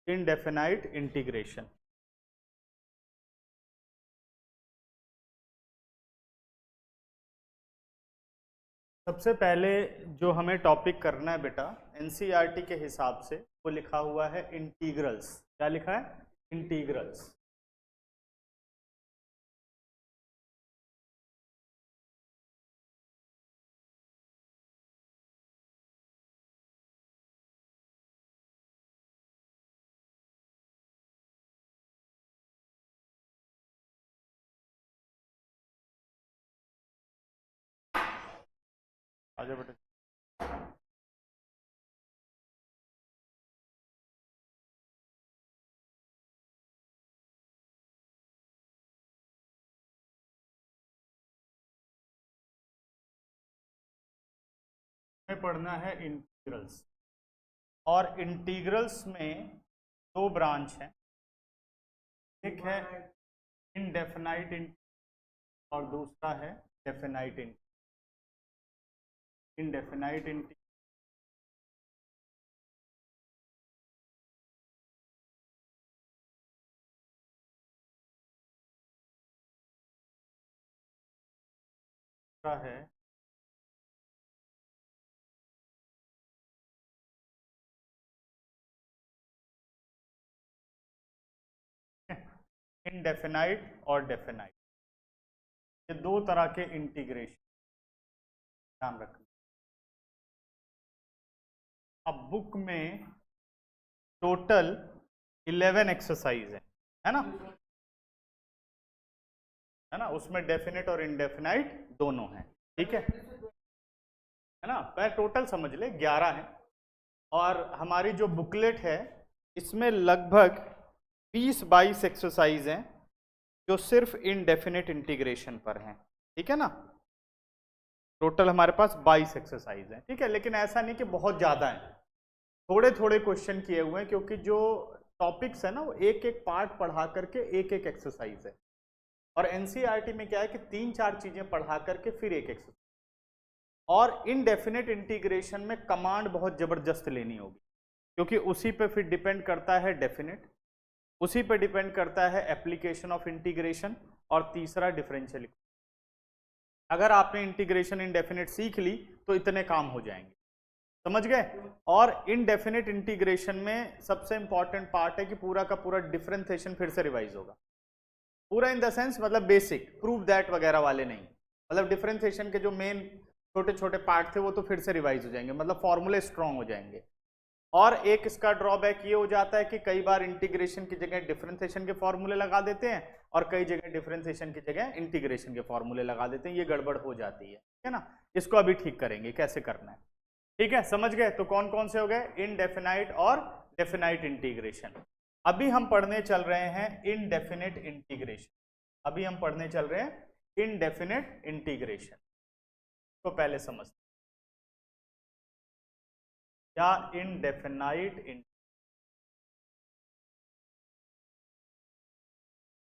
Indefinite integration. सबसे पहले जो हमें टॉपिक करना है बेटा एनसीईआरटी के हिसाब से, वो लिखा हुआ है इंटीग्रल्स। क्या लिखा है? इंटीग्रल्स। आजा बेटा। हमें पढ़ना है इंटीग्रल्स, और इंटीग्रल्स में दो ब्रांच हैं। एक है इनडेफिनाइट इंटीग्रल और दूसरा है डेफिनाइट इंटीग्रल। इनडेफिनाइट इंटीग्रल है इनडेफिनाइट और डेफिनाइट। ये दो तरह के इंटीग्रेशन, ध्यान रखना। अब बुक में टोटल 11 एक्सरसाइज है ना? है ना? उसमें डेफिनेट और इनडेफिनाइट दोनों हैं, ठीक है ना? पर टोटल समझ ले 11 है। और हमारी जो बुकलेट है इसमें लगभग 20-22 एक्सरसाइज हैं जो सिर्फ इनडेफिनेट इंटीग्रेशन पर हैं, ठीक है ना? टोटल हमारे पास 22 एक्सरसाइज हैं, ठीक है। लेकिन ऐसा नहीं कि बहुत ज़्यादा है, थोड़े थोड़े क्वेश्चन किए हुए हैं, क्योंकि जो टॉपिक्स है ना वो एक एक पार्ट पढ़ा करके एक एक एक्सरसाइज है। और एनसीईआरटी में क्या है कि 3-4 चीज़ें पढ़ा करके फिर एक एक्सरसाइज। और इनडेफिनेट इंटीग्रेशन में कमांड बहुत ज़बरदस्त लेनी होगी, क्योंकि उसी पे फिर डिपेंड करता है डेफिनेट, उसी पे डिपेंड करता है एप्लीकेशन ऑफ इंटीग्रेशन, और तीसरा डिफरेंशियल। अगर आपने इंटीग्रेशन इनडेफिनेट सीख ली तो इतने काम हो जाएंगे, समझ गए? और इनडेफिनेट इंटीग्रेशन में सबसे इंपॉर्टेंट पार्ट है कि पूरा का पूरा डिफरेंशिएशन फिर से रिवाइज होगा। पूरा इन द सेंस मतलब बेसिक प्रूव दैट वगैरह वाले नहीं, मतलब डिफरेंशिएशन के जो मेन छोटे छोटे पार्ट थे वो तो फिर से रिवाइज हो जाएंगे, मतलब फॉर्मूले स्ट्रॉन्ग हो जाएंगे। और एक इसका ड्रॉबैक ये हो जाता है कि कई बार इंटीग्रेशन की जगह डिफरेंशिएशन के फॉर्मूले लगा देते हैं, और कई जगह डिफरेंशिएशन की जगह इंटीग्रेशन के फॉर्मूले लगा देते हैं, ये गड़बड़ हो जाती है, ठीक है ना? इसको अभी ठीक करेंगे कैसे करना है, ठीक है? समझ गए? तो कौन कौन से हो गए? इनडेफिनाइट और डेफिनाइट इंटीग्रेशन। अभी हम पढ़ने चल रहे हैं इनडेफिनेट इंटीग्रेशन। अभी हम पढ़ने चल रहे हैं इनडेफिनेट इंटीग्रेशन। तो पहले समझते क्या इनडेफिनाइट,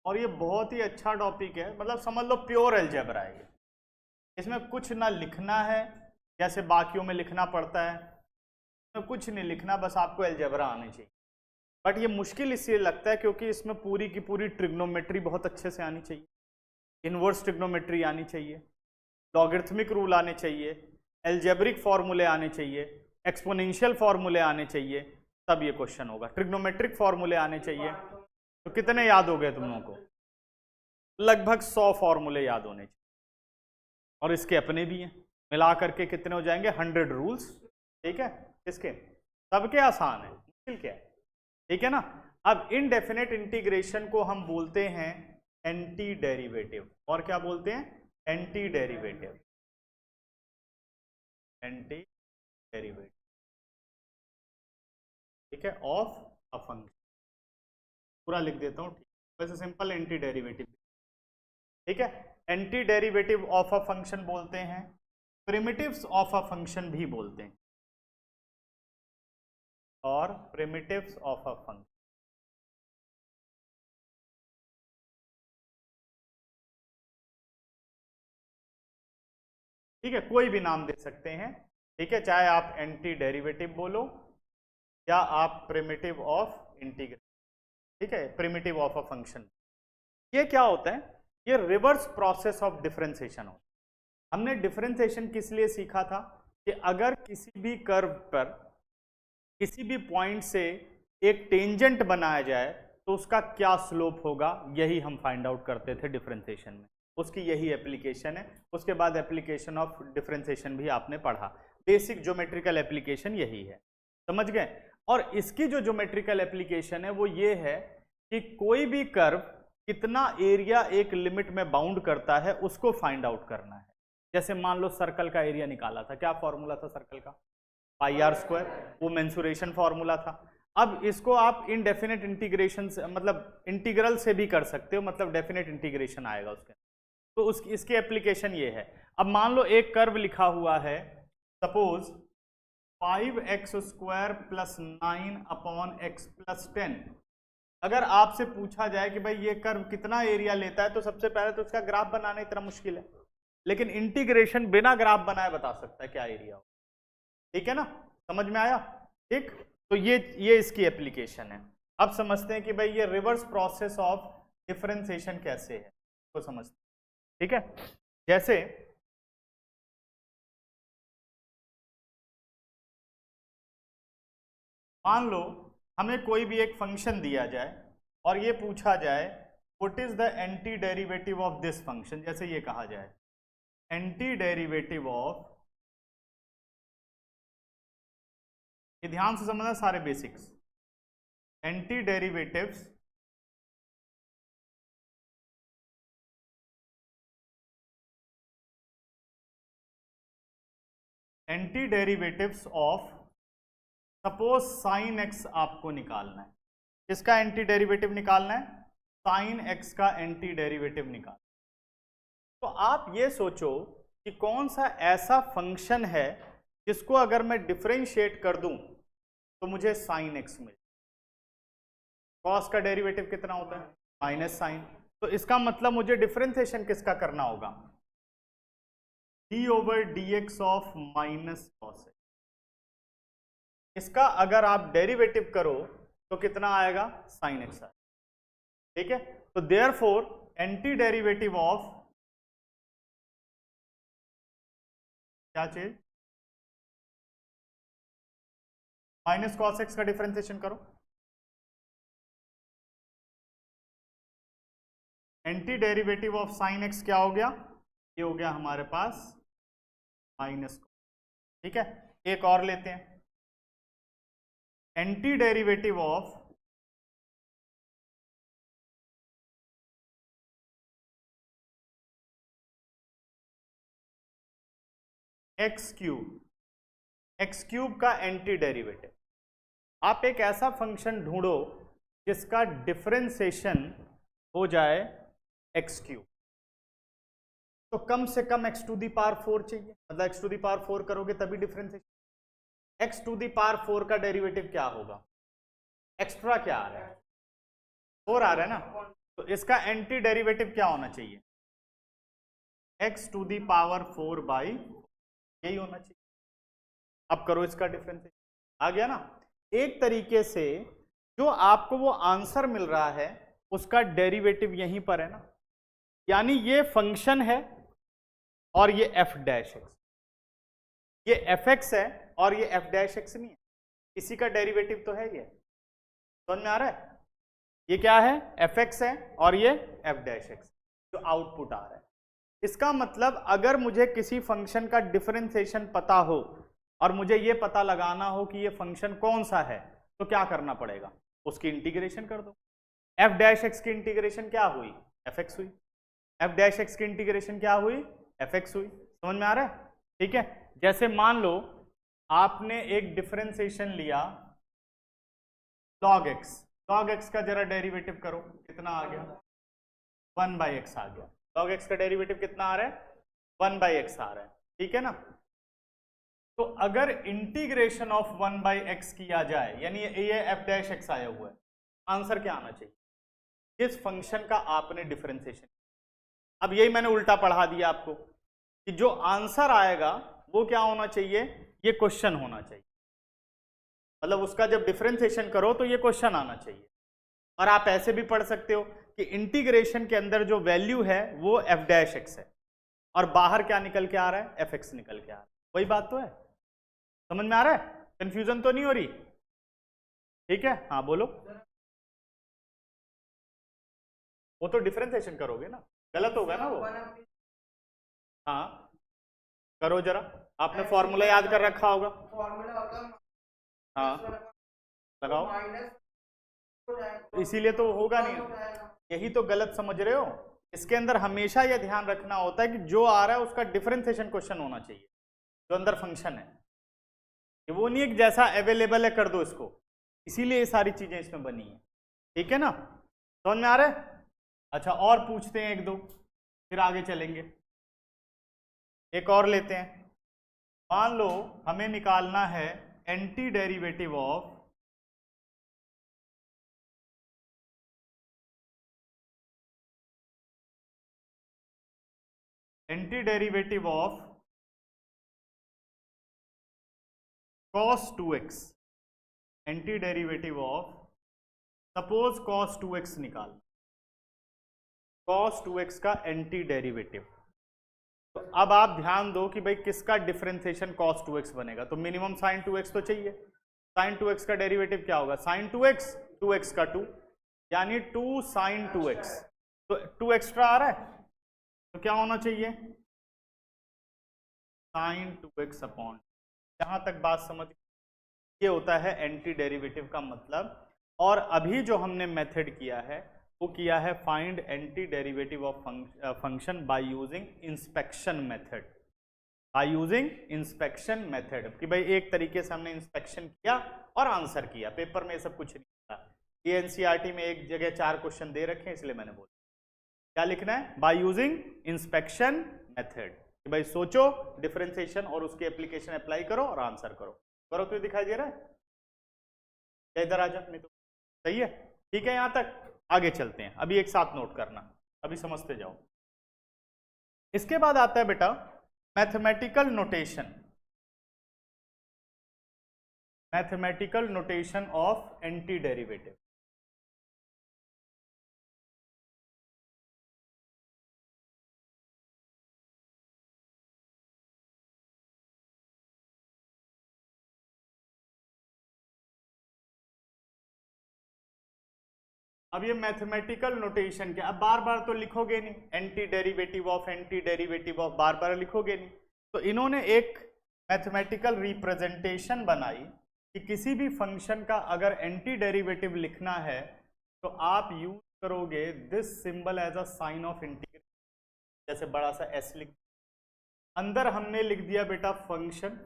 और ये बहुत ही अच्छा टॉपिक है, मतलब समझ लो प्योर अलजेब्रा है ये। इसमें कुछ ना लिखना है जैसे बाकियों में लिखना पड़ता है, इसमें कुछ नहीं लिखना, बस आपको अलजेब्रा आनी चाहिए। बट ये मुश्किल इसलिए लगता है क्योंकि इसमें पूरी की पूरी ट्रिग्नोमेट्री बहुत अच्छे से आनी चाहिए, इनवर्स ट्रिग्नोमेट्री आनी चाहिए, लॉगरिथमिक रूल आने चाहिए, एल्जेब्रिक फॉर्मूले आने चाहिए, एक्सपोनेंशियल फॉर्मूले आने चाहिए, तब ये क्वेश्चन होगा। ट्रिग्नोमेट्रिक फॉर्मूले आने चाहिए। तो कितने याद हो गए तुम लोगों को? लगभग 100 फॉर्मूले याद होने चाहिए, और इसके अपने भी हैं, मिला करके कितने हो जाएंगे? 100 रूल्स, ठीक है? इसके सबके आसान है, मुश्किल क्या है, ठीक है ना? अब इनडेफिनेट इंटीग्रेशन को हम बोलते हैं एंटी डेरिवेटिव, और क्या बोलते हैं? एंटी डेरिवेटिव, एंटी डेरिवेटिव, ठीक है, ऑफ अ फंक्शन। पूरा लिख देता हूँ, ठीक, वैसे सिंपल एंटी डेरिवेटिव, ठीक है? Anti derivative of a function बोलते हैं, प्रिमिटिव्स ऑफ अ फंक्शन भी बोलते हैं, और प्रिमिटिव्स ऑफ अ फंक्शन, ठीक है? कोई भी नाम दे सकते हैं, ठीक है? चाहे आप एंटी डेरिवेटिव बोलो या आप प्रिमिटिव ऑफ इंटीग्रेशन, ठीक है, प्रिमिटिव ऑफ अ फंक्शन। ये क्या होता है? ये रिवर्स प्रोसेस ऑफ डिफरेंशिएशन होता है। हमने डिफरेंशिएशन किस लिए सीखा था कि अगर किसी भी कर्व पर किसी भी पॉइंट से एक टेंजेंट बनाया जाए तो उसका क्या स्लोप होगा, यही हम फाइंड आउट करते थे डिफरेंशिएशन में। उसकी यही एप्लीकेशन है। उसके बाद एप्लीकेशन ऑफ डिफरेंशिएशन भी आपने पढ़ा, बेसिक ज्योमेट्रिकल एप्लीकेशन यही है, समझ गए। और इसकी जो ज्योमेट्रिकल एप्लीकेशन है वो ये है कि कोई भी कर्व कितना एरिया एक लिमिट में बाउंड करता है उसको फाइंड आउट करना है। जैसे मान लो सर्कल का एरिया निकाला था, क्या फॉर्मूला था सर्कल का? पाई आर स्क्वायर, वो मेंसुरेशन फॉर्मूला था। अब इसको आप इनडेफिनेट इंटीग्रेशन से, मतलब इंटीग्रल से भी कर सकते हो, मतलब डेफिनेट इंटीग्रेशन आएगा उसके। तो इसकी एप्लीकेशन ये है। अब मान लो एक कर्व लिखा हुआ है, सपोज 5x² + 9/x + 10। अगर आपसे पूछा जाए कि भाई ये कर्व कितना एरिया लेता है, तो सबसे पहले तो इसका ग्राफ बनाना इतना मुश्किल है, लेकिन इंटीग्रेशन बिना ग्राफ बनाए बता सकता है क्या एरिया हो। ठीक है ना, समझ में आया? ठीक, तो ये इसकी एप्लीकेशन है। अब समझते हैं कि भाई ये रिवर्स प्रोसेस ऑफ डिफरेंशिएशन कैसे है, तो समझते हैं। ठीक है, जैसे मान लो हमें कोई भी एक फंक्शन दिया जाए और ये पूछा जाए what is the anti derivative of this function. जैसे ये कहा जाए एंटी डेरिवेटिव ऑफ, ये ध्यान से समझना सारे basics, anti derivatives of suppose sin x आपको निकालना है। किसका एंटी डेरिवेटिव निकालना है? sin x का एंटी डेरिवेटिव निकालना। तो आप ये सोचो कि कौन सा ऐसा फंक्शन है जिसको अगर मैं डिफरेंशिएट कर दूं तो मुझे sin x मिले। cos का डेरिवेटिव कितना होता है? Minus sine. तो इसका मतलब मुझे डिफरेंशिएशन किसका करना होगा? d/dx of minus cos x। इसका अगर आप डेरिवेटिव करो तो कितना आएगा? sin x आएगा। ठीक है, तो देयरफॉर एंटी डेरिवेटिव ऑफ क्या चीज? माइनस cos x का डिफरेंशिएशन करो, anti derivative of sin x क्या हो गया? ये हो गया हमारे पास माइनस। ठीक है, एक और लेते हैं, एंटी डेरिवेटिव ऑफ x³ का एंटी डेरिवेटिव। आप एक ऐसा फंक्शन ढूंढो जिसका डिफरेंशिएशन हो जाए x³, तो कम से कम x⁴ चाहिए, मतलब x⁴ करोगे तभी डिफरेंशिएशन। x⁴ का डेरिवेटिव क्या होगा? एक्स्ट्रा क्या आ रहा है? 4 आ रहा है ना, तो इसका एंटी डेरिवेटिव क्या होना चाहिए? x⁴/4, यही होना चाहिए। अब करो इसका डिफरेंशिएशन, आ गया ना। एक तरीके से जो आपको वो आंसर मिल रहा है उसका डेरिवेटिव यहीं पर है ना, यानी ये फंक्शन है और ये f'(x), ये fx है और ये f'(x) नहीं है, इसी का डेरिवेटिव तो है ये। समझ में आ रहा है? ये क्या है? fx है और ये f'(x), जो आउटपुट आ रहा है। इसका मतलब अगर मुझे किसी फंक्शन का डिफरेंशिएशन पता हो और मुझे ये पता लगाना हो कि ये फंक्शन कौन सा है, तो क्या करना पड़ेगा? उसकी इंटीग्रेशन कर दो। f'(x) की इंटीग्रेशन क्या हुई? fx हुई। f'(x) की इंटीग्रेशन क्या हुई? fx हुई। समझ में आ रहा है? ठीक है, जैसे मान लो आपने एक डिफरेंशिएशन लिया log x का जरा डेरिवेटिव करो, कितना आ गया? 1/x आ गया। log x का डेरिवेटिव कितना आ रहा है? 1/x आ रहा है। ठीक है ना, तो अगर इंटीग्रेशन ऑफ 1/x किया जाए, यानी ये f'(x) आया हुआ है, आंसर क्या आना चाहिए? जिस फंक्शन का आपने डिफरेंशिएशन, अब यही मैंने उल्टा पढ़ा दिया आपको कि जो आंसर आएगा वो क्या होना चाहिए? ये क्वेश्चन होना चाहिए। मतलब उसका जब डिफरेंशिएशन करो तो ये क्वेश्चन आना चाहिए। और आप ऐसे भी पढ़ सकते हो कि इंटीग्रेशन के अंदर जो वैल्यू है वो एफ डैश एक्स है और बाहर क्या निकल के आ रहा है, एफ एक्स निकल के आ रहा है। वही बात तो है, समझ में आ रहा है, कंफ्यूजन तो नहीं हो रही? ठीक है, हाँ बोलो। वो तो डिफरेंशिएशन करोगे ना, गलत होगा ना वो। हाँ करो जरा, आपने फॉर्मूला याद कर रखा होगा। हाँ लगाओ, इसीलिए तो होगा नहीं, यही तो गलत समझ रहे हो। इसके अंदर हमेशा यह ध्यान रखना होता है कि जो आ रहा है उसका डिफरेंशिएशन क्वेश्चन होना चाहिए, जो अंदर फंक्शन है। ये वो नहीं है कि जैसा अवेलेबल है कर दो इसको, इसीलिए ये सारी चीजें इसमें बनी है। ठीक है ना, समझ में आ रहा है? अच्छा और पूछते हैं एक दो, फिर आगे चलेंगे। एक और लेते हैं। मान लो हमें निकालना है anti derivative of cos 2x, anti derivative of suppose cos 2x निकाल, cos 2x का एंटी डेरिवेटिव। तो अब आप ध्यान दो कि भाई किसका डिफरेंशिएशन cos 2x बनेगा, तो मिनिमम sin 2x तो चाहिए। sin 2x का डेरिवेटिव क्या होगा, sin 2x 2x का 2 यानी 2 sin 2x, तो 2 एक्स्ट्रा आ रहा है तो क्या होना चाहिए, sin 2x अपॉन। यहां तक बात समझ, ये होता है एंटी डेरिवेटिव का मतलब। और अभी जो हमने मेथड किया है वो किया है find anti derivative of function by using inspection method, by using inspection method. कि भाई एक तरीके से हमने इंस्पेक्शन किया और आंसर किया, पेपर में सब कुछ नहीं था। ये एनसीईआरटी में एक जगह 4 क्वेश्चन दे रखे हैं, इसलिए मैंने बोला क्या लिखना है, बाय यूजिंग इंस्पेक्शन मेथड। कि भाई सोचो डिफरेंशिएशन और उसकी एप्लीकेशन अप्लाई करो और आंसर करो। करो तो दिखाई दे रहा है क्या, इधर आ जा, नहीं तो सही है। ठीक है, यहां तक आगे चलते हैं, अभी एक साथ नोट करना, अभी समझते जाओ। इसके बाद आता है बेटा mathematical notation, mathematical notation of anti derivative. अब ये मैथमेटिकल नोटेशन क्या, अब बार बार तो लिखोगे नहीं, antiderivative of, antiderivative of बार बार लिखोगे नहीं। तो इन्होंने एक मैथमेटिकल रिप्रेजेंटेशन बनाई कि किसी भी फंक्शन का अगर एंटी डेरिवेटिव लिखना है तो आप यूज करोगे this symbol as a sign of integration. जैसे बड़ा सा एस लिख, अंदर हमने लिख दिया बेटा function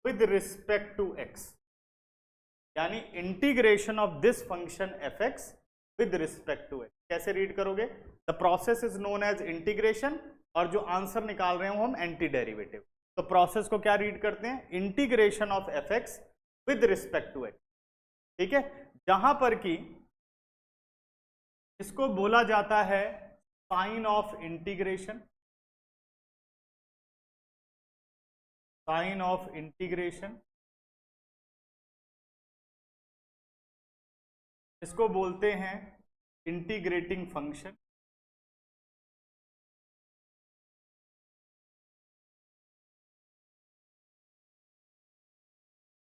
with respect to x, यानी integration of this function f x with respect to x. कैसे रीड करोगे, the process is known as integration, और जो आंसर निकाल रहे हो हम एंटी डेरिवेटिव। तो प्रोसेस को क्या रीड करते हैं, integration of f x with respect to x. ठीक है, जहां पर कि इसको बोला जाता है sign of integration, sign of integration, इसको बोलते हैं इंटीग्रेटिंग फंक्शन,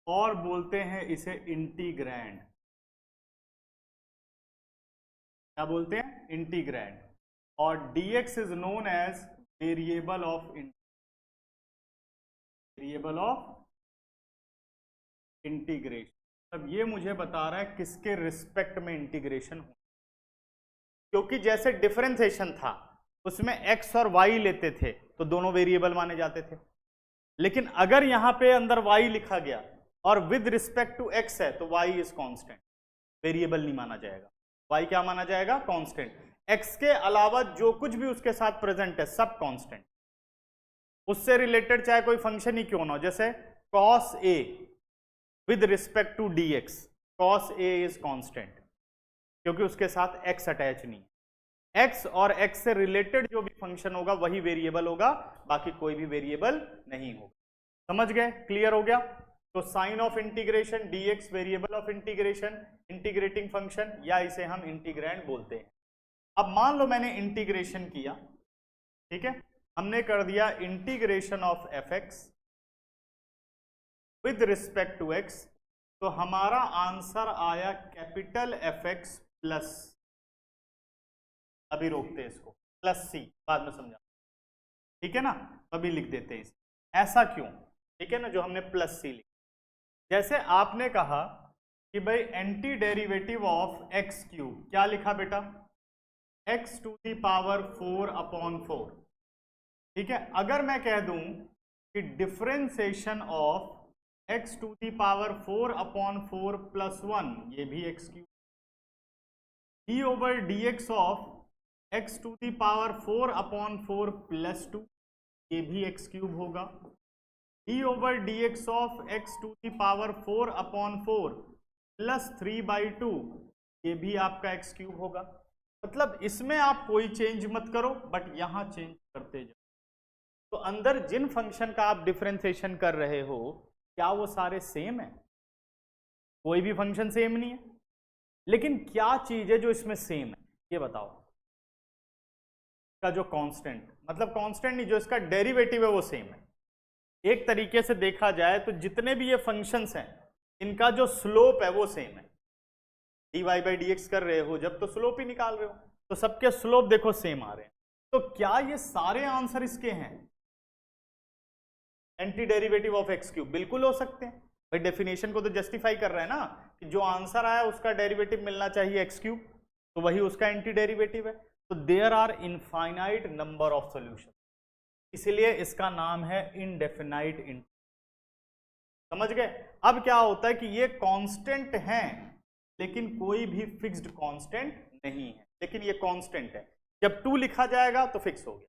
और बोलते हैं इसे इंटीग्रैंड। क्या बोलते हैं, इंटीग्रैंड। और dx is known as variable of, variable of integration. अब ये मुझे बता रहा है किसके रिस्पेक्ट में इंटीग्रेशन हो, क्योंकि जैसे डिफरेंशिएशन था उसमें x और y लेते थे तो दोनों वेरिएबल माने जाते थे, लेकिन अगर यहां पे अंदर y लिखा गया और विद रिस्पेक्ट टू x है तो y इज कांस्टेंट, वेरिएबल नहीं माना जाएगा। y क्या माना जाएगा, कांस्टेंट। x के अलावा जो कुछ भी उसके साथ प्रेजेंट है सब कांस्टेंट, उससे रिलेटेड चाहे कोई फंक्शन ही क्यों ना हो। जैसे cos a with respect to dx, cos a is constant क्योंकि उसके साथ x अटैच नहीं है। x और x से रिलेटेड जो भी फंक्शन होगा वही वेरिएबल होगा, बाकी कोई भी वेरिएबल नहीं होगा। समझ गए, क्लियर हो गया। तो sign of integration dx variable of integration, integrating function, या इसे हम इंटीग्रैंड बोलते हैं। अब मान लो मैंने इंटीग्रेशन किया, ठीक है, हमने कर दिया integration of fx with respect to x, तो हमारा आंसर आया कैपिटल Fx प्लस, अभी रोकते हैं इसको, प्लस c, बाद में समझा, ठीक है ना, अभी लिख देते हैं इसे। ऐसा क्यों, ठीक है ना, जो हमने प्लस c लिखा। जैसे आपने कहा कि भाई anti derivative of x cube, क्या लिखा बेटा, x टू दी पावर 4/4, ठीक है। अगर मैं कह दूं कि differentiation of x to the power 4/4 plus 1, ये भी x cube, d over dx of x to the power 4/4 plus 2, ये भी x क्यूब होगा, d over dx of x to the power 4/4 plus 3/2, ये भी आपका x क्यूब होगा। मतलब इसमें आप कोई चेंज मत करो, बट यहां चेंज करते जाओ। तो अंदर जिन फंक्शन का आप डिफरेंशिएशन कर रहे हो, क्या वो सारे सेम है? कोई भी फंक्शन सेम नहीं है, लेकिन क्या चीज है जो इसमें सेम है, ये बताओ। का जो कांस्टेंट, मतलब कांस्टेंट नहीं, जो इसका डेरिवेटिव है वो सेम है। एक तरीके से देखा जाए तो जितने भी ये फंक्शंस हैं, इनका जो स्लोप है वो सेम है। dy बाई dx कर रहे हो जब, तो स्लोप ही निकाल रहे हो, तो सबके स्लोप देखो सेम आ रहे हैं। तो क्या ये सारे आंसर इसके हैं anti derivative of x cube? बिल्कुल हो सकते हैं भाई, डेफिनेशन को तो जस्टिफाई कर रहा है ना, कि जो आंसर आया उसका डेरिवेटिव मिलना चाहिए एक्स क्यूब, तो वही उसका एंटी डेरिवेटिव है। तो there are infinite number of solution, इसलिए इसका नाम है इनडेफिनाइट इंटीग्रल। समझ गए? अब क्या होता है कि ये कांस्टेंट हैं, लेकिन कोई भी फिक्स्ड कांस्टेंट नहीं है, लेकिन ये कांस्टेंट है। जब 2 लिखा जाएगा तो फिक्स हो गया,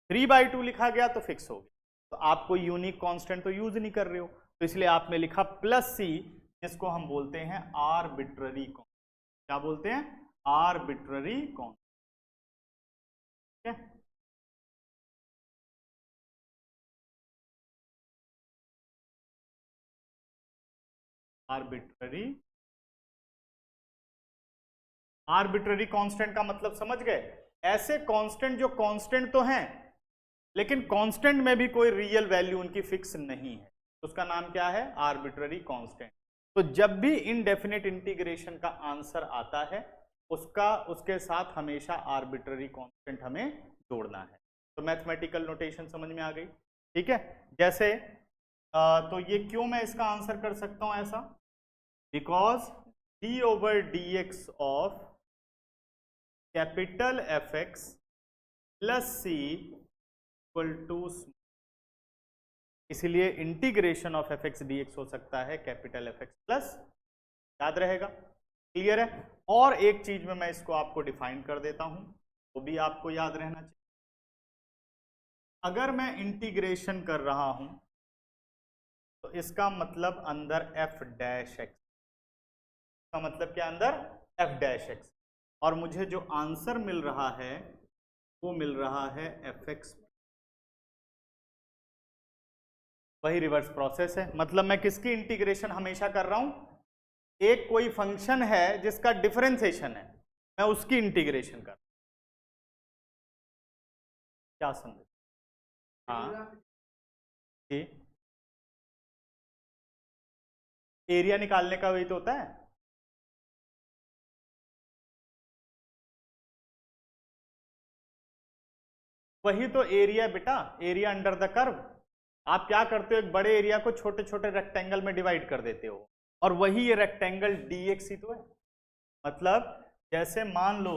3/2 लिखा गया तो फिक्स हो गया। तो आप कोई यूनिक कांस्टेंट तो यूज नहीं कर रहे हो, तो इसलिए आपने लिखा प्लस c, जिसको हम बोलते हैं आर्बिट्ररी कांस्टेंट। क्या बोलते हैं? Arbitrary constant. ठीक है, आर्बिट्ररी कांस्टेंट का मतलब समझ गए? ऐसे कांस्टेंट जो कांस्टेंट तो हैं, लेकिन कांस्टेंट में भी कोई रियल वैल्यू उनकी फिक्स नहीं है, तो उसका नाम क्या है? Arbitrary constant. तो जब भी इनडेफिनेट इंटीग्रेशन का आंसर आता है, उसके साथ हमेशा आर्बिट्ररी कांस्टेंट हमें जोड़ना है। तो मैथमेटिकल नोटेशन समझ में आ गई? ठीक है, जैसे तो ये क्यों मैं इसका आंसर कर सकता हूं ऐसा? Because d over dx of capital fx plus c equal to, इसलिए इंटीग्रेशन ऑफ fx dx हो सकता है कैपिटल fx प्लस, याद रहेगा? क्लियर है? और एक चीज में मैं इसको आपको डिफाइन कर देता हूं, वो भी आपको याद रहना चाहिए। अगर मैं इंटीग्रेशन कर रहा हूं तो इसका मतलब अंदर f डैश x, इसका मतलब क्या? अंदर f डैश x, और मुझे जो आंसर मिल रहा है वो मिल रहा है fx। वही रिवर्स प्रोसेस है, मतलब मैं किसकी इंटीग्रेशन हमेशा कर रहा हूं? एक कोई फंक्शन है जिसका डिफरेंशिएशन है, मैं उसकी इंटीग्रेशन कर, क्या समझे? हाँ जी, एरिया निकालने का वही तो होता है। वही तो एरिया बेटा, एरिया अंडर द कर्व। आप क्या करते हो? एक बड़े एरिया को छोटे छोटे रेक्टेंगल में डिवाइड कर देते हो, और वही ये रेक्टेंगल dx ही तो है। मतलब जैसे मान लो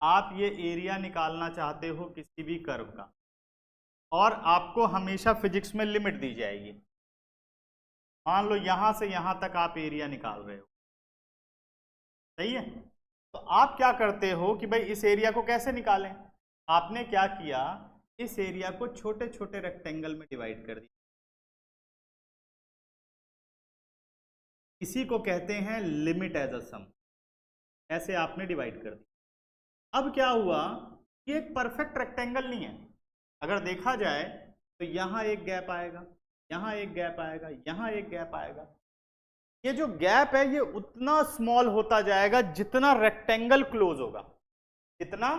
आप ये एरिया निकालना चाहते हो किसी भी कर्व का, और आपको हमेशा फिजिक्स में लिमिट दी जाएगी। मान लो यहां से यहां तक आप एरिया निकाल रहे हो, सही है? तो आप क्या करते हो कि भाई इस एरिया को कैसे निकालें? आपने क्या किया, इस एरिया को छोटे छोटे रेक्टेंगल में डिवाइड कर दिया। इसी को कहते हैं लिमिट एज अ सम। ऐसे आपने डिवाइड कर दिया। अब क्या हुआ, ये एक परफेक्ट रेक्टेंगल नहीं है। अगर देखा जाए तो यहां एक गैप आएगा, यहाँ एक गैप आएगा, यहाँ एक गैप आएगा। ये जो गैप है ये उतना स्मॉल होता जाएगा जितना रेक्टेंगल क्लोज होगा, जितना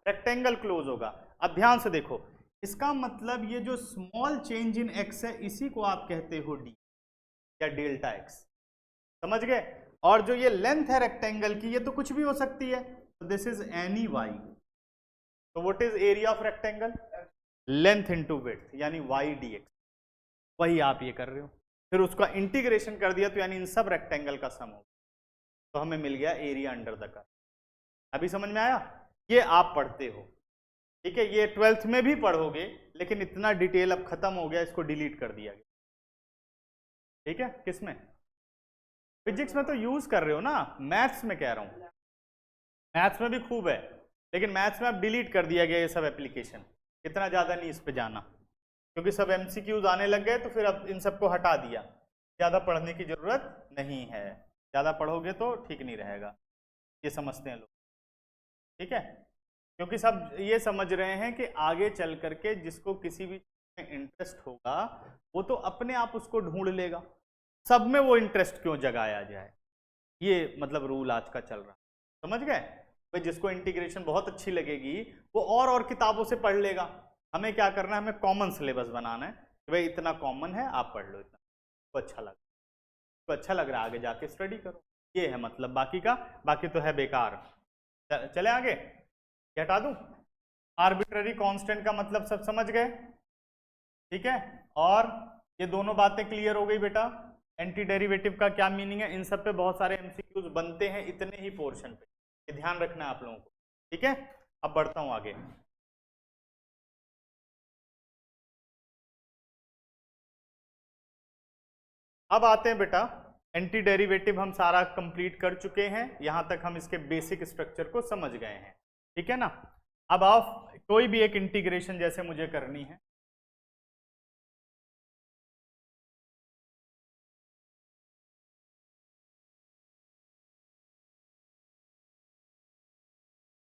रेक्टेंगल क्लोज होगा। अब ध्यान से देखो, इसका मतलब ये जो स्मॉल चेंज इन एक्स है इसी को आप कहते हो डी या डेल्टा एक्स, समझ गए। और जो ये लेंथ है रेक्टेंगल की, ये तो कुछ भी हो सकती है, तो दिस इज एनी वाई। तो what is area of rectangle? Length into width, यानी वाई डी एक्स। वही आप ये कर रहे हो, फिर उसका इंटीग्रेशन कर दिया तो यानी इन सब रेक्टेंगल का सम हो, तो हमें मिल गया एरिया अंडर द कर्व। अभी समझ में आया? ये आप पढ़ते हो, ठीक है, ये 12th में भी पढ़ोगे, लेकिन इतना डिटेल अब खत्म हो गया, इसको डिलीट कर दिया गया, ठीक है। किसमें? फिजिक्स में तो यूज कर रहे हो ना, मैथ्स में कह रहा हूं, मैथ्स में भी खूब है, लेकिन मैथ्स में अब डिलीट कर दिया गया ये सब एप्लीकेशन, इतना ज्यादा नहीं इस पे जाना, क्योंकि सब एमसीक्यूज आने लग गए, तो फिर अब इन सबको हटा दिया, ज़्यादा पढ़ने की ज़रूरत नहीं है, ज़्यादा पढ़ोगे तो ठीक नहीं रहेगा, ये समझते हैं लोग, ठीक है। क्योंकि सब ये समझ रहे हैं कि आगे चल करके जिसको किसी भी चीज़ में इंटरेस्ट होगा वो तो अपने आप उसको ढूंढ लेगा, सब में वो इंटरेस्ट क्यों जगाया जाए, ये मतलब रूल आज का चल रहा, समझ गए भाई। जिसको इंटीग्रेशन बहुत अच्छी लगेगी वो और किताबों से पढ़ लेगा, हमें क्या करना है, हमें कॉमन सिलेबस बनाना है कि भाई इतना कॉमन है, आप पढ़ लो, इतना तो अच्छा लग रहा है आगे जाके स्टडी करो, ये है मतलब, बाकी का बाकी तो है बेकार। चले आगे, हटा दूं? आर्बिट्ररी कांस्टेंट का मतलब सब समझ गए, ठीक है। और ये दोनों बातें क्लियर हो गई बेटा। एंटी डेरिवेटिव का क्या मीनिंग है, इन सब पे बहुत सारे एमसीक्यूज बनते हैं इतने ही पोर्शन पे, ये ध्यान रखना है आप लोगों को, ठीक है। अब बढ़ता हूं आगे। अब आते हैं बेटा, एंटी डेरिवेटिव हम सारा कंप्लीट कर चुके हैं, यहां तक हम इसके बेसिक स्ट्रक्चर को समझ गए हैं, ठीक है ना। अब आप कोई भी एक इंटीग्रेशन जैसे मुझे करनी है,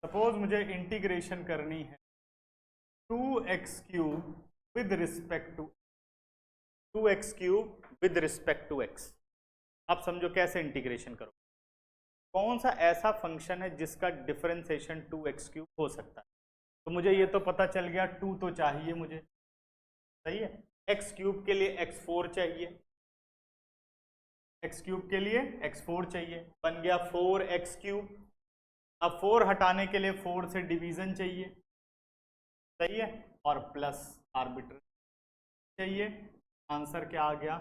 सपोज मुझे इंटीग्रेशन करनी है 2x³ with respect to 2x³ with respect to x। आप समझो कैसे इंटीग्रेशन करो, कौन सा ऐसा फंक्शन है जिसका डिफरेंशिएशन 2x³ हो सकता है। तो मुझे ये तो पता चल गया 2 तो चाहिए मुझे, सही है। x³ के लिए x4 चाहिए, x³ के लिए x4 चाहिए, बन गया 4x³। अब 4 हटाने के लिए 4 से डिवीजन चाहिए, सही है, और प्लस आर्बिट्ररी चाहिए। आंसर क्या आ गया,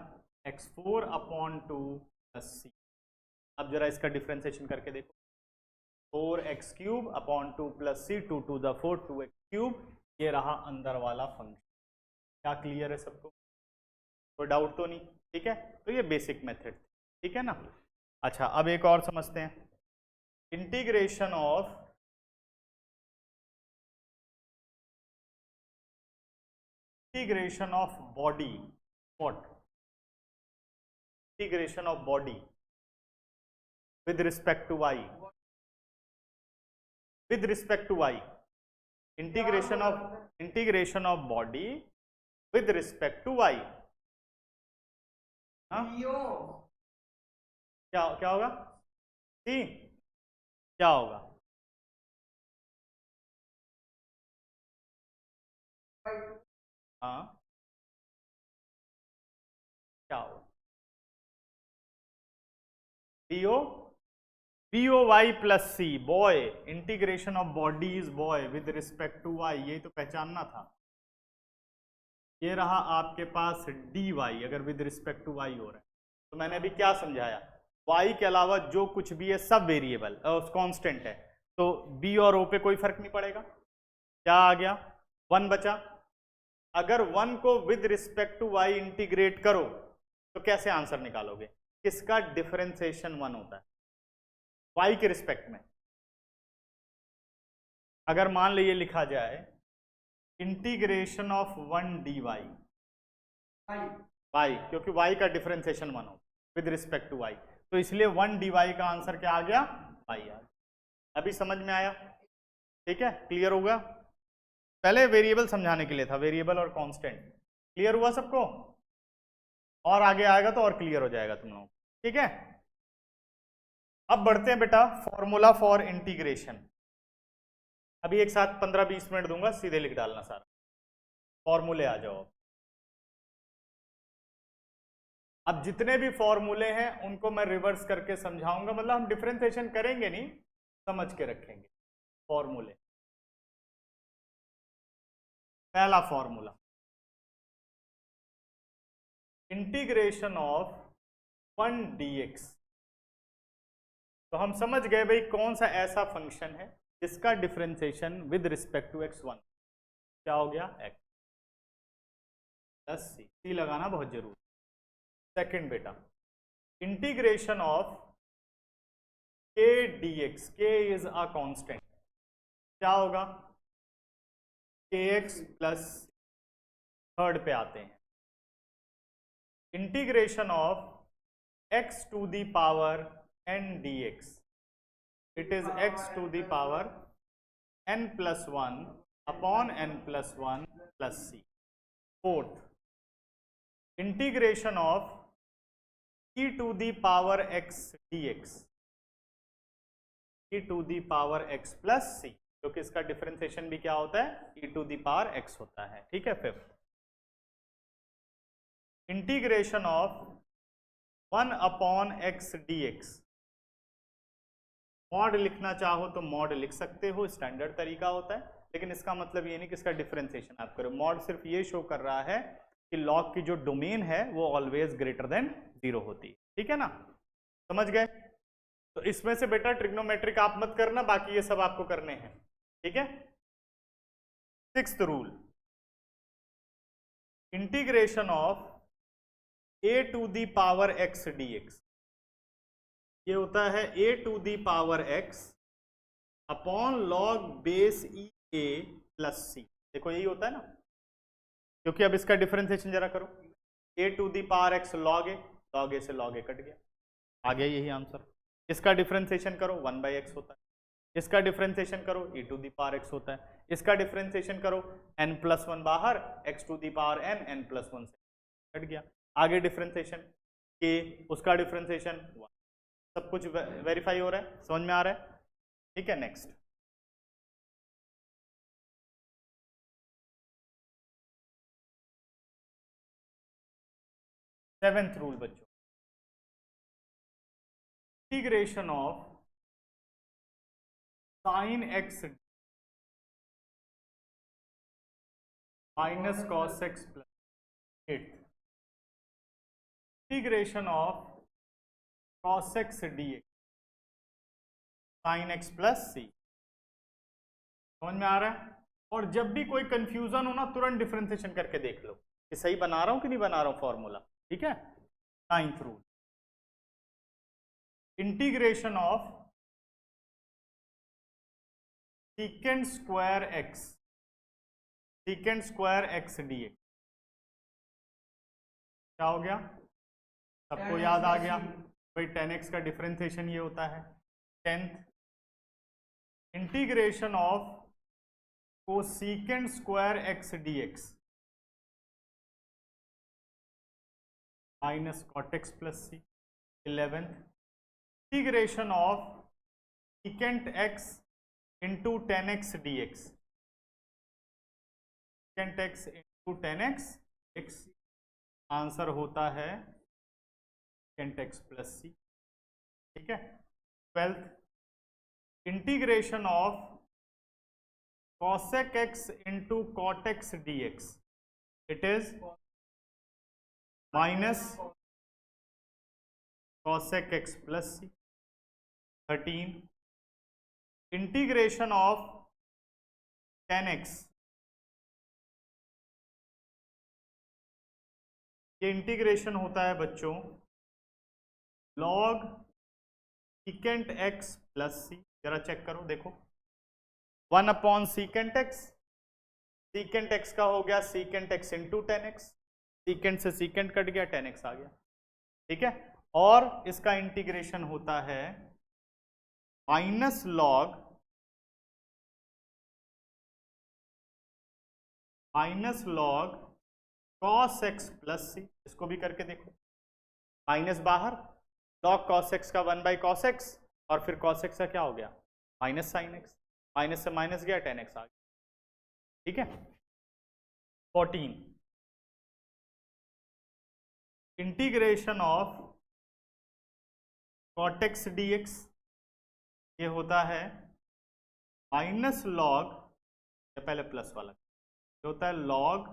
x4/2 + c। अब जरा इसका डिफरेंशिएशन करके देखो, 4x³/2 + c 2 to the 4 2x³, ये रहा अंदर वाला फंक्शन। क्या क्लियर है सबको? कोई डाउट तो नहीं? ठीक है, तो ये बेसिक मेथड, ठीक है ना। अच्छा, अब एक और समझते हैं, integration of body, what? Integration of body with respect to y, with respect to y, integration of body with respect to y। हाँ, क्या होगा? c क्या होगा? हाँ, क्या होगा? BOY + C, boy. Integration of body is boy with respect to y, यही तो पहचानना था। ये रहा आपके पास dy, अगर विद रिस्पेक्ट टू y हो रहा है, तो मैंने अभी क्या समझाया, y के अलावा जो कुछ भी है सब वेरिएबल कांस्टेंट है, तो b और o पे कोई फर्क नहीं पड़ेगा। क्या आ गया? 1 बचा। अगर 1 को with respect to y integrate करो तो कैसे आंसर निकालोगे? किसका डिफरेंशिएशन 1 होता है? y के रिस्पेक्ट में। अगर मान लीजिए लिखा जाए इंटीग्रेशन ऑफ 1 dy, y, क्योंकि y का डिफरेंशिएशन 1 हो विद रिस्पेक्ट टू y, तो इसलिए 1 dy का आंसर क्या आ गया? y आ गया। अभी समझ में आया? ठीक है, क्लियर होगा? पहले वेरिएबल समझाने के लिए था, वेरिएबल और कांस्टेंट। क्लियर हुआ सबको? और आगे आएगा तो और क्लियर हो जाएगा तुम लोगों को, ठीक है। अब बढ़ते हैं बेटा फॉर्मूला फॉर इंटीग्रेशन। अभी एक साथ 15-20 मिनट दूंगा, सीधे लिख डालना सारा, फॉर्मूले आ जाओ। अब जितने भी फॉर्मूले हैं उनको मैं रिवर्स करके समझाऊंगा, मतलब हम डिफरेंशिएशन करेंगे नहीं, समझ के रखेंगे फॉर्मूले। पहला फॉर्मूला, इंटीग्रेशन ऑफ 1 dx। तो हम समझ गए भाई कौन सा ऐसा फंक्शन है जिसका differentiation with respect to x1 क्या हो गया, x प्लस सी लगाना बहुत जरूरी। सेकंड बेटा, integration of k dx, k is a constant, क्या होगा, kx प्लस, थर्ड पे आते हैं, integration of x to the power n dx, it is x to the power n plus 1 upon n plus 1 plus c। Fourth, integration of e to the power x dx, e to the power x plus c, क्योंकि इसका differentiation भी क्या होता है, e to the power x होता है, ठीक है। Fifth, integration of 1 upon x dx, mod लिखना चाहो तो मॉड लिख सकते हो, स्टैंडर्ड तरीका होता है, लेकिन इसका मतलब ये नहीं कि इसका डिफरेंशिएशन आप करो। मॉड सिर्फ ये शो कर रहा है कि लॉग की जो डोमेन है वो ऑलवेज ग्रेटर देन 0 होती है, ठीक है ना, समझ गए। तो इसमें से बेटा ट्रिग्नोमेट्रिक आप मत करना, बाकी ये सब आपको करने हैं, ठीक है। Sixth rule, integration of a to the power x dx, ये होता है a to the power x upon log base e a plus c। देखो यही होता है ना, क्योंकि अब इसका डिफरेंशिएशन जरा करो, a to the power x log a, log a से लॉग a कट गया, आ गया यही आंसर। इसका डिफरेंशिएशन करो 1/x होता है, इसका डिफरेंशिएशन करो e to the power x होता है, इसका डिफरेंशिएशन करो n प्लस 1 बाहर, x to the power n plus 1 से कट गया, आगे डिफरेंशिएशन k, उसका डिफरेंशिएशन 1। सब कुछ वेरीफाई हो रहा है, समझ में आ रहा है, ठीक है। नेक्स्ट, सेवेंथ रूल बच्चों, integration of sine x minus cos x plus 8, integration of cos x dx sine x plus c, समझ में आ रहा है। और जब भी कोई कंफ्यूजन हो ना, तुरंत डिफरेंशिएशन करके देख लो कि सही बना रहा हूं कि नहीं बना रहा हूं फॉर्मूला, ठीक है। Ninth rule, integration of secant square x, secant square x dx, क्या हो गया, सबको याद आ गया भाई, 10x का डिफरेंशिएशन ये होता है। Tenth, integration of cosecant square x dx minus cot x plus c। 11th, integration of second x into 10x dx, second x into 10x x, answer होता है सेकेंड x प्लस c, ठीक है। 12th, integration of cosec x into cot x dx, it is minus cosec x plus c। 13, integration of 10x, ये integration होता है बच्चों log secant x plus c, जरा check करो देखो, 1 upon secant x, secant x का हो गया secant x into 10x, secant से सीकेंट कट गया 10x आ गया, ठीक है। और इसका इंटीग्रेशन होता है minus log cos x plus c, इसको भी करके देखो, माइनस बाहर, log cos x का 1 बाई cos x, और फिर cos x का क्या हो गया माइनस साइन x, माइनस से माइनस गया tan x आ गया, ठीक है। 14 integration of cot x dx, ये होता है माइनस लॉग, पहले प्लस वाला ये होता है log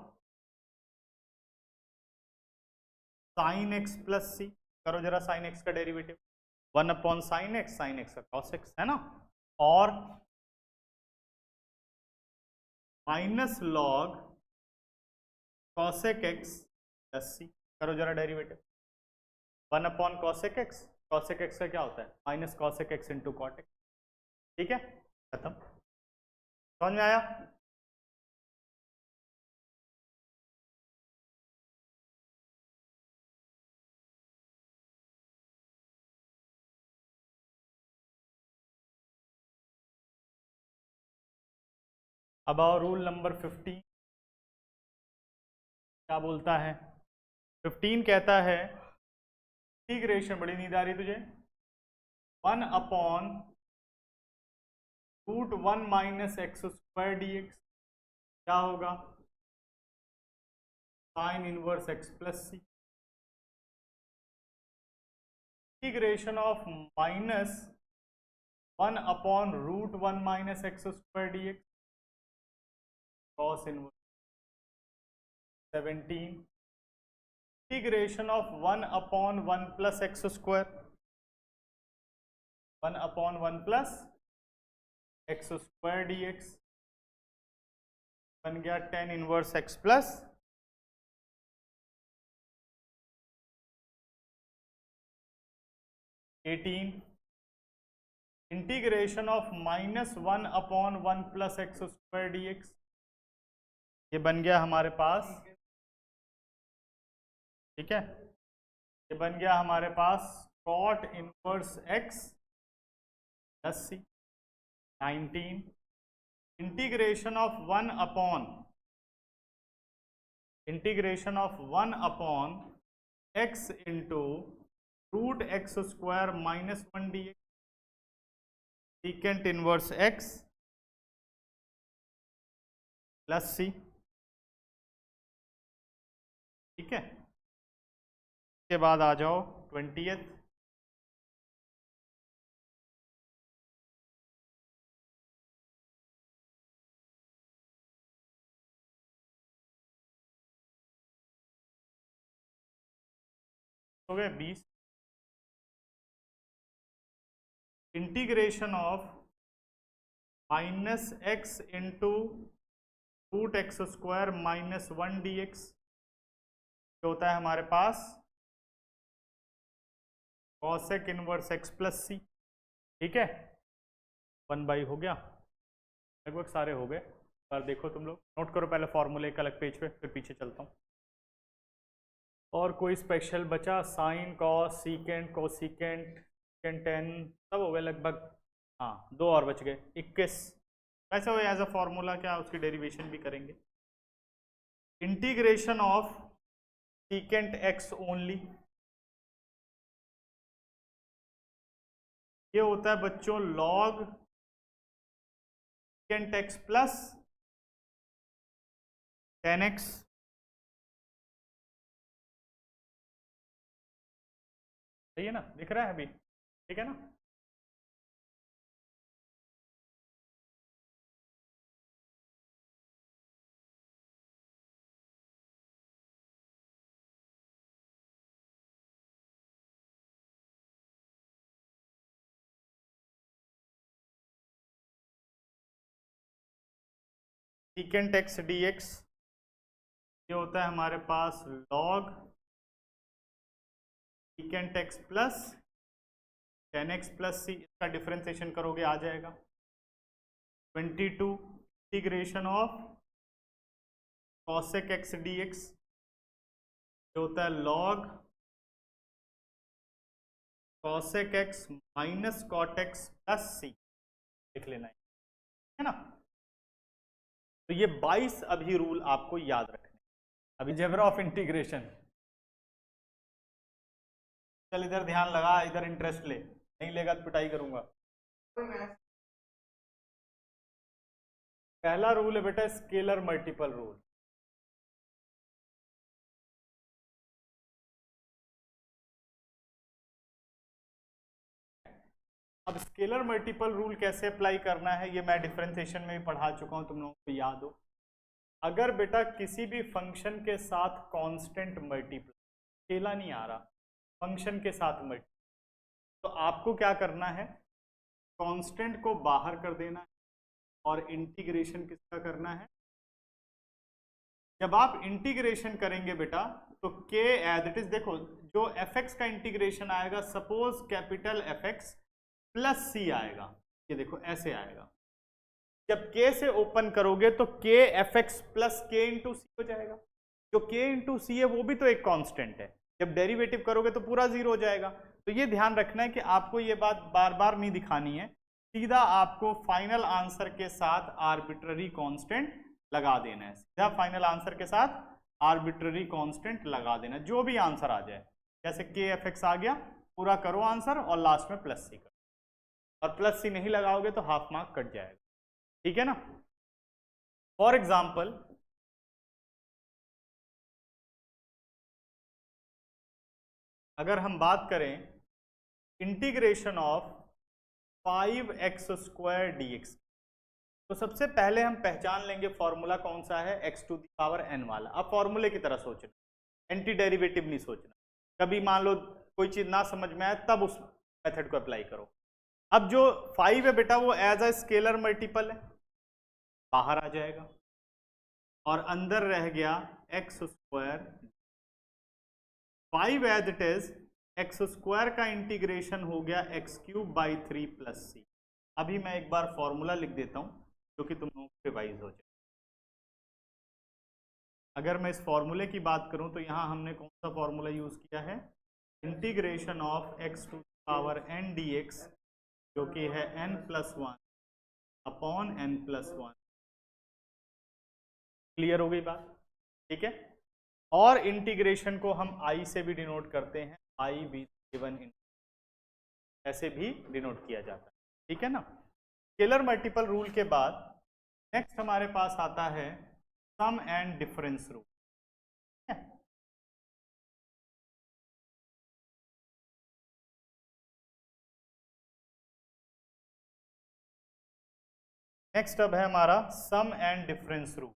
sine x plus c, करो जरा साइन एक्स का डेरिवेटिव, 1 अपॉन साइन एक्स का कॉस एक्स है ना, और minus log cosec x plus c, करो जरा डेरिवेटिव, 1 अपॉन कॉसेक एक्स का क्या होता है minus cosec x into cot x, ठीक है, खत्म। समझ में आया? अब आओ रूल नंबर 15, क्या बोलता है? 15 कहता है इंटीग्रेशन, बड़ी नींद आ रही तुझे, 1 upon root 1 minus x square d x, क्या होगा sine inverse x plus c, integration of minus 1 upon root 1 minus x square d x, cos inverse 17, integration of 1 upon 1 plus x square, 1 upon 1 plus x square d x, बन गया tan inverse x plus 18, integration of minus 1 upon 1 plus x square d x, ये बन गया हमारे पास, ठीक है, ये बन गया हमारे पास cot inverse x plus c. 19 integration of 1 upon x into root x square minus 1 d x, secant inverse x plus c, ठीक है। के बाद आ जाओ 20th, हो गए 20, integration of minus x into root x square minus 1 d x, जो होता है हमारे पास cosec inverse x plus c, ठीक है, 1 बाई हो गया, लगभग सारे हो गए, पर देखो तुम लोग नोट करो पहले फॉर्मूले एक अलग पेज पे, फिर पीछे चलता हूँ। और कोई स्पेशल बचा? Sine cos secant cosecant secant ten सब हो गए लगभग, हाँ 2 और बच गए, 21। ऐसा हो एज अ फॉर्मूला क्या उसकी डेरिवेशन भी करेंगे। Integration of secant x only, ये होता है बच्चों log secant x plus tan x, सही है ना, दिख रहा है अभी, ठीक है ना। सीकेंट एक्स डी एक्स, ये होता है हमारे पास log secant x plus tan x plus c, इसका डिफरेंशिएशन करोगे आ जाएगा 22, integration of cosec x d x, ये होता है log cosec x minus cot x plus c, लिख लेना है ना। तो ये 22 अभी रूल आपको याद रखने, अभी जेब्रा ऑफ इंटीग्रेशन। चल इधर ध्यान लगा, इधर इंटरेस्ट ले, नहीं लेगा तो पिटाई करूंगा। पहला रूल है बेटा स्केलर मल्टीपल रूल। अब स्केलर मल्टीपल रूल कैसे अप्लाई करना है ये मैं डिफरेंशिएशन में भी पढ़ा चुका हूं, तुम लोगों को याद हो। अगर बेटा किसी भी फंक्शन के साथ कांस्टेंट मल्टीप्लाई, अकेला नहीं आ रहा, फंक्शन के साथ मल्टीप्लाई, तो आपको क्या करना है, कांस्टेंट को बाहर कर देना है और इंटीग्रेशन किसका करना है। जब आप इंटीग्रेशन करेंगे बेटा तो k एज इट इज, देखो जो fx का इंटीग्रेशन आएगा, सपोज कैपिटल fx प्लस सी आएगा, ये देखो ऐसे आएगा। जब k से ओपन करोगे तो k fx plus k into c हो जाएगा। जो k इंटू सी है वो भी तो एक कांस्टेंट है, जब डेरिवेटिव करोगे तो पूरा जीरो हो जाएगा। तो ये ध्यान रखना है कि आपको ये बात बार बार नहीं दिखानी है, सीधा आपको फाइनल आंसर के साथ आर्बिट्ररी कांस्टेंट लगा देना है। सीधा फाइनल आंसर के साथ आर्बिट्ररी कांस्टेंट लगा देना, जो भी आंसर आ जाए। जैसे के एफ एक्स आ गया, पूरा करो आंसर और लास्ट में प्लस सी करो, और प्लस सी नहीं लगाओगे तो हाफ मार्क कट जाएगा, ठीक है ना। फॉर एग्जाम्पल अगर हम बात करें इंटीग्रेशन ऑफ 5x² dx, तो सबसे पहले हम पहचान लेंगे फॉर्मूला कौन सा है, x⁴n वाला। अब फॉर्मूले की तरह सोचना, एंटी डेरिवेटिव नहीं सोचना। कभी मान लो कोई चीज ना समझ में आए तब उस मेथड को अप्लाई करो। अब जो 5 है बेटा वो एज अ स्केलर मल्टीपल है, बाहर आ जाएगा, और अंदर रह गया x²। 5 as it is, x² का इंटीग्रेशन हो गया x³/3 प्लस सी। अभी मैं एक बार फॉर्मूला लिख देता हूं जो कि तुम लोगों को रिवाइज हो जाए। अगर मैं इस फॉर्मूले की बात करूं तो यहां हमने कौन सा फॉर्मूला यूज किया है, इंटीग्रेशन ऑफ x⁴n dx, जो कि है n+1 अपॉन n+1। क्लियर हो गई बात, ठीक है। और इंटीग्रेशन को हम i से भी डिनोट करते हैं, i v1 ऐसे भी डिनोट किया जाता है, ठीक है ना। स्केलर मल्टीपल रूल के बाद नेक्स्ट हमारे पास आता है सम एंड डिफरेंस रूल। नेक्स्ट अब है हमारा सम एंड डिफरेंस रूल।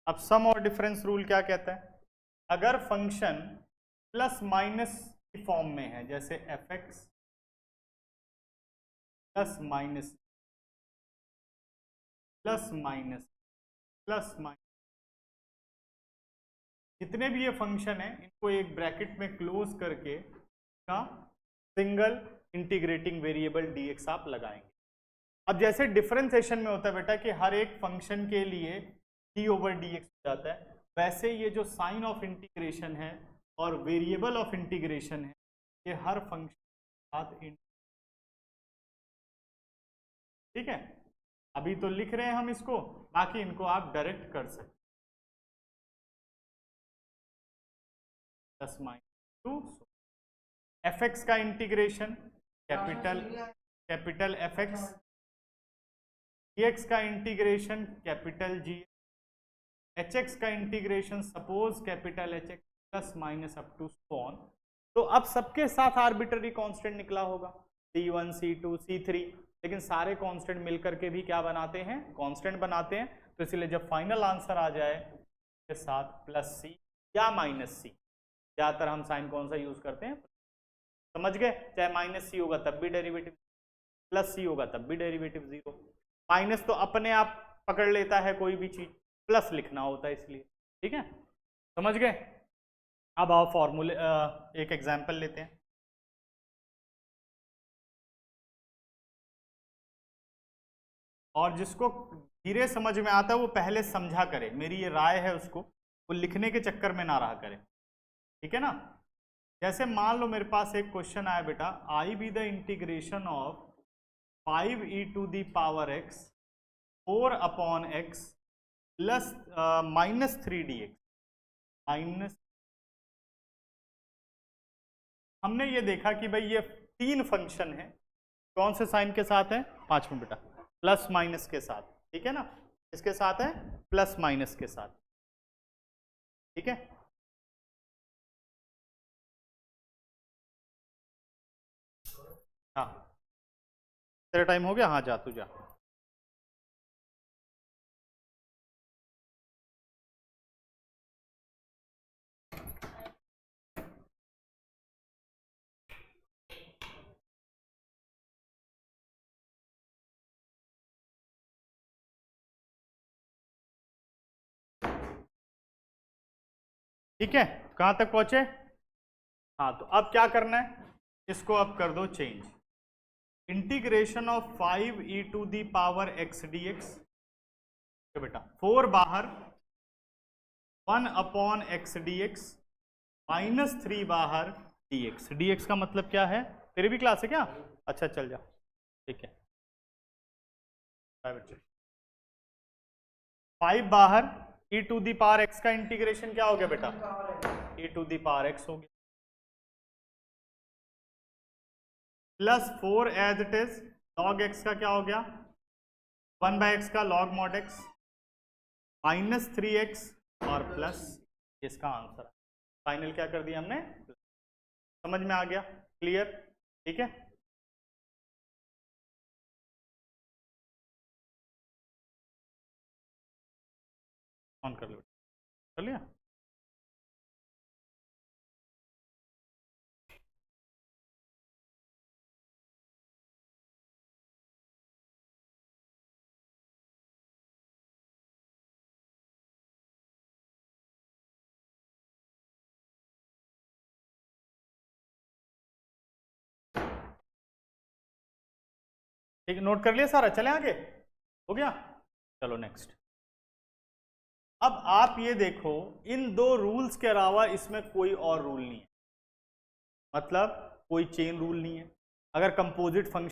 अब सम और डिफरेंस रूल क्या कहता है, अगर फंक्शन प्लस माइनस की फॉर्म में है, जैसे fx plus minus plus minus plus minus, जितने भी ये फंक्शन है इनको एक ब्रैकेट में क्लोज करके का सिंगल इंटीग्रेटिंग वेरिएबल dx आप लगाएंगे। अब जैसे डिफरेंशिएशन में होता है बेटा कि हर एक फंक्शन के लिए d/dx हो जाता है, वैसे ये जो साइन ऑफ इंटीग्रेशन है और वेरिएबल ऑफ इंटीग्रेशन है, ये हर फंक्शन के साथ, ठीक है। अभी तो लिख रहे हैं हम इसको, बाकी इनको आप डायरेक्ट कर सकते, +-2 fx का इंटीग्रेशन कैपिटल fx, dx का इंटीग्रेशन कैपिटल G, hx का integration suppose capital hx plus minus up to so on. तो अब सबके साथ आर्बिट्ररी कांस्टेंट निकला होगा, c1 c2 c3, लेकिन सारे कांस्टेंट मिलकर के भी क्या बनाते हैं, कांस्टेंट बनाते हैं। तो इसलिए जब फाइनल आंसर आ जाए के साथ प्लस सी या माइनस सी, ज्यादातर हम साइन कौन सा यूज करते हैं, समझ गए। चाहे माइनस सी होगा तब भी डेरिवेटिव, प्लस सी होगा तब भी डेरिवेटिव जीरो। माइनस तो अपने आप पकड़ लेता है कोई भी चीज, प्लस लिखना होता है इसलिए, ठीक है, समझ गए। अब आओ फॉर्मूले, एक एग्जांपल लेते हैं। और जिसको धीरे समझ में आता है वो पहले समझा करे, मेरी ये राय है उसको, वो लिखने के चक्कर में ना रहा करे, ठीक है ना। जैसे मान लो मेरे पास एक क्वेश्चन आया बेटा, I be the integration of 5e to the power x 4 upon x plus -3dx minus. हमने ये देखा कि भाई ये 3 फंक्शन है, कौन से साइन के साथ है, 5 में बेटा प्लस माइनस के साथ, ठीक है ना, इसके साथ है प्लस माइनस के साथ, ठीक है। हाँ तेरा टाइम हो गया, हाँ जा तू जा। ठीक है, कहां तक पहुंचे। हाँ तो अब क्या करना है, इसको अब कर दो change, integration of 5e to the power x dx, तो बेटा 4 बाहर 1 अपॉन x dx -3 बाहर dx। dx का मतलब क्या है, तेरी भी क्लास है क्या, अच्छा चल जा, ठीक है। 5 बाहर e to the power x का इंटीग्रेशन क्या हो गया बेटा, e to the power x हो गया, plus 4 as it is log x का क्या हो गया 1/x का log mod x -3x और प्लस, इसका आंसर है। फाइनल क्या कर दिया हमने, समझ में आ गया, क्लियर, ठीक है। ऑन कर लो, कर लिया। ठीक है, नोट कर लिया सारा, चले आगे, हो गया, चलो नेक्स्ट। अब आप ये देखो, इन 2 रूल्स के अलावा इसमें कोई और रूल नहीं है, मतलब कोई चेन रूल नहीं है। अगर कंपोजिट फंक्शन